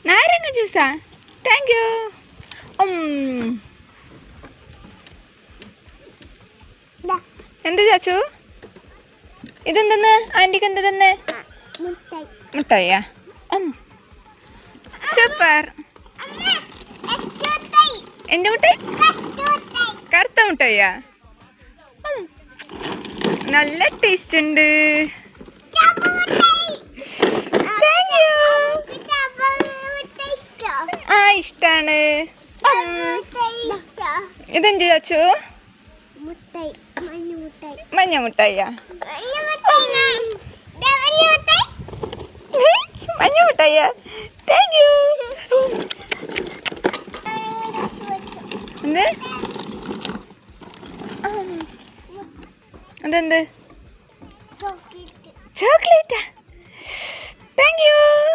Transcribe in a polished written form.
നാരങ്ങ ജ്യൂസാ? Thank you. എന്ത് ചാച്ചു? ഇതെന്തെന്ന് ആന്റിക്ക് എന്ത് തന്നെ? മുട്ടായിയാ? സൂപ്പർ. എന്റെ മുട്ടായി കറുത്ത മുട്ടായിയാ? നല്ല ടേസ്റ്റ് ഉണ്ട്. ആ ഇഷ്ടാണ്. ഇതെന്ത് ചാച്ചു? മഞ്ഞ മുട്ടായിയാ? മഞ്ഞ മുട്ടായിയാ? Thank you. എന്ത്? അതെന്ത്? ചോക്ലേറ്റാ? Thank U.